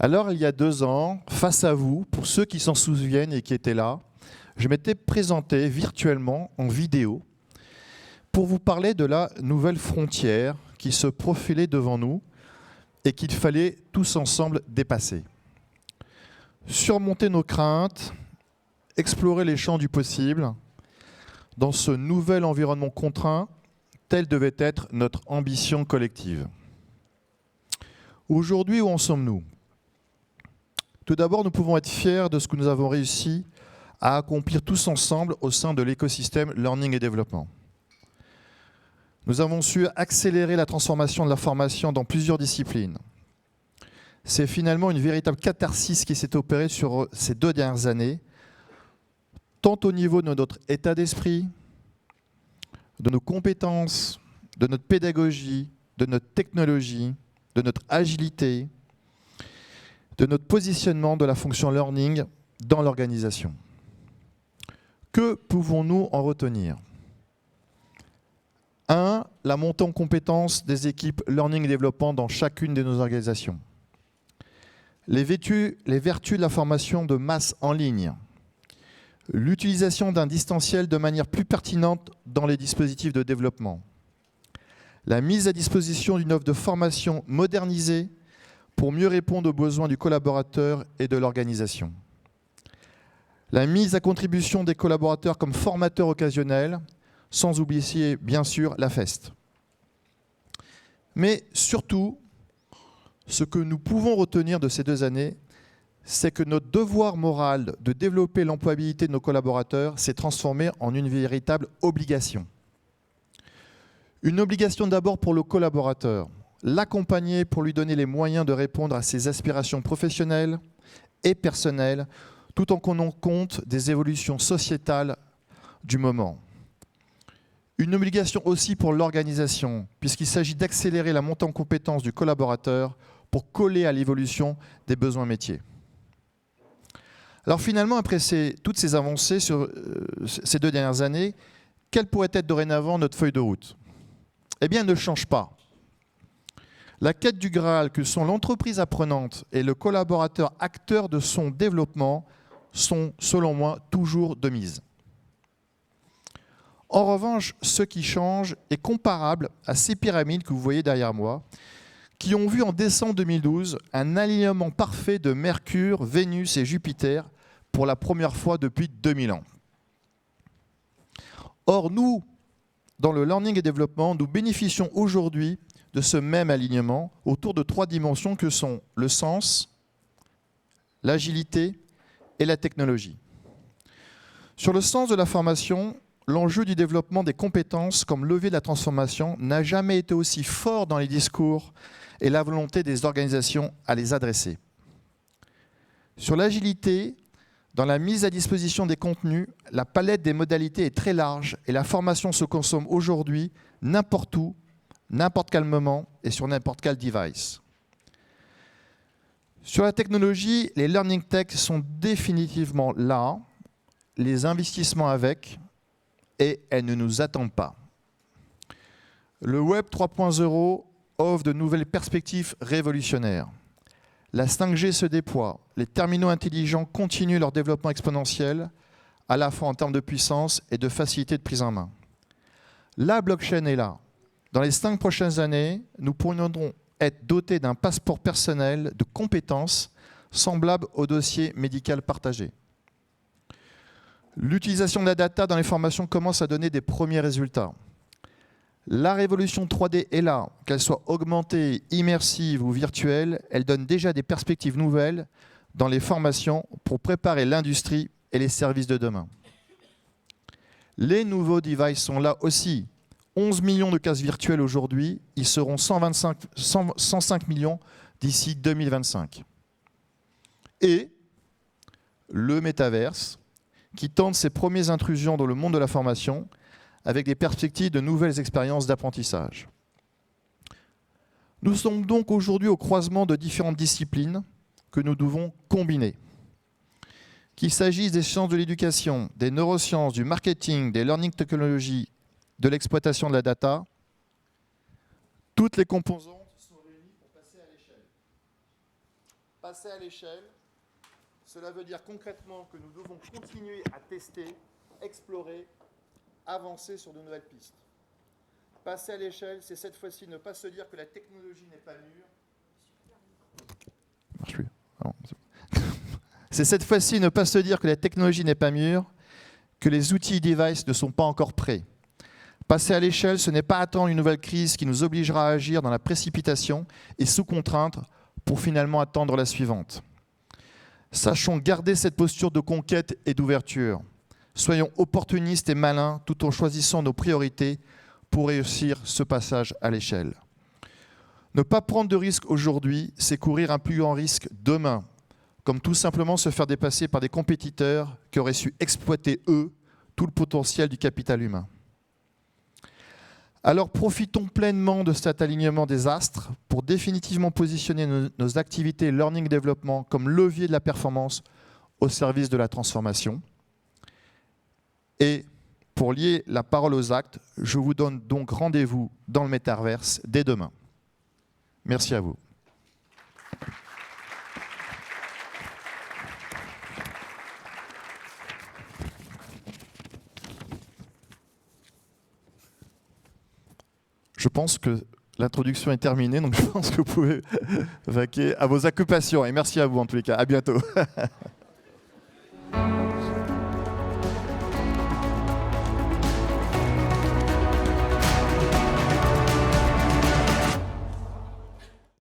Alors, il y a 2 ans, face à vous, pour ceux qui s'en souviennent et qui étaient là, je m'étais présenté virtuellement en vidéo pour vous parler de la nouvelle frontière qui se profilait devant nous et qu'il fallait tous ensemble dépasser. Surmonter nos craintes, explorer les champs du possible, dans ce nouvel environnement contraint, telle devait être notre ambition collective. Aujourd'hui, où en sommes-nous ? Tout d'abord, nous pouvons être fiers de ce que nous avons réussi à accomplir tous ensemble au sein de l'écosystème Learning et Développement. Nous avons su accélérer la transformation de la formation dans plusieurs disciplines. C'est finalement une véritable catharsis qui s'est opérée sur ces 2 dernières années, tant au niveau de notre état d'esprit, de nos compétences, de notre pédagogie, de notre technologie, de notre agilité, de notre positionnement de la fonction learning dans l'organisation. Que pouvons-nous en retenir ? 1. La montée en compétences des équipes learning et développement dans chacune de nos organisations. Les vertus de la formation de masse en ligne. L'utilisation d'un distanciel de manière plus pertinente dans les dispositifs de développement. La mise à disposition d'une offre de formation modernisée pour mieux répondre aux besoins du collaborateur et de l'organisation. La mise à contribution des collaborateurs comme formateurs occasionnels, sans oublier bien sûr la FEST. Mais surtout, ce que nous pouvons retenir de ces 2 années, c'est que notre devoir moral de développer l'employabilité de nos collaborateurs s'est transformé en une véritable obligation. Une obligation d'abord pour le collaborateur, l'accompagner pour lui donner les moyens de répondre à ses aspirations professionnelles et personnelles, tout en tenant compte des évolutions sociétales du moment. Une obligation aussi pour l'organisation, puisqu'il s'agit d'accélérer la montée en compétence du collaborateur pour coller à l'évolution des besoins métiers. Alors finalement, après toutes ces avancées sur ces 2 dernières années, quelle pourrait être dorénavant notre feuille de route ? Eh bien, elle ne change pas. La quête du Graal que sont l'entreprise apprenante et le collaborateur acteur de son développement sont, selon moi, toujours de mise. En revanche, ce qui change est comparable à ces pyramides que vous voyez derrière moi, qui ont vu en décembre 2012 un alignement parfait de Mercure, Vénus et Jupiter pour la première fois depuis 2000 ans. Or, nous, dans le learning et développement, nous bénéficions aujourd'hui de ce même alignement autour de 3 dimensions que sont le sens, l'agilité et la technologie. Sur le sens de la formation, l'enjeu du développement des compétences comme levier de la transformation n'a jamais été aussi fort dans les discours et la volonté des organisations à les adresser. Sur l'agilité, dans la mise à disposition des contenus, la palette des modalités est très large et la formation se consomme aujourd'hui n'importe où, n'importe quel moment et sur n'importe quel device. Sur la technologie, les learning tech sont définitivement là, les investissements avec, et elles ne nous attendent pas. Le Web 3.0 offre de nouvelles perspectives révolutionnaires. La 5G se déploie, les terminaux intelligents continuent leur développement exponentiel, à la fois en termes de puissance et de facilité de prise en main. La blockchain est là. Dans les 5 prochaines années, nous pourrions être dotés d'un passeport personnel de compétences semblable au dossier médical partagé. L'utilisation de la data dans les formations commence à donner des premiers résultats. La révolution 3D est là, qu'elle soit augmentée, immersive ou virtuelle, elle donne déjà des perspectives nouvelles dans les formations pour préparer l'industrie et les services de demain. Les nouveaux devices sont là aussi. 11 millions de cases virtuelles aujourd'hui, ils seront 105 millions d'ici 2025. Et le métaverse, qui tente ses premières intrusions dans le monde de la formation avec des perspectives de nouvelles expériences d'apprentissage. Nous sommes donc aujourd'hui au croisement de différentes disciplines que nous devons combiner. Qu'il s'agisse des sciences de l'éducation, des neurosciences, du marketing, des learning technologies, de l'exploitation de la data, toutes les composantes sont réunies pour passer à l'échelle. Passer à l'échelle, cela veut dire concrètement que nous devons continuer à tester, explorer, avancer sur de nouvelles pistes. Passer à l'échelle, c'est cette fois-ci ne pas se dire que la technologie n'est pas mûre. C'est cette fois-ci ne pas se dire que la technologie n'est pas mûre, que les outils device ne sont pas encore prêts. Passer à l'échelle, ce n'est pas attendre une nouvelle crise qui nous obligera à agir dans la précipitation et sous contrainte pour finalement attendre la suivante. Sachons garder cette posture de conquête et d'ouverture. Soyons opportunistes et malins tout en choisissant nos priorités pour réussir ce passage à l'échelle. Ne pas prendre de risque aujourd'hui, c'est courir un plus grand risque demain, comme tout simplement se faire dépasser par des compétiteurs qui auraient su exploiter, eux, tout le potentiel du capital humain. Alors profitons pleinement de cet alignement des astres pour définitivement positionner nos activités learning development comme levier de la performance au service de la transformation. Et pour lier la parole aux actes, je vous donne donc rendez-vous dans le métaverse dès demain. Merci à vous. Je pense que l'introduction est terminée, donc je pense que vous pouvez vaquer à vos occupations. Et merci à vous en tous les cas. À bientôt.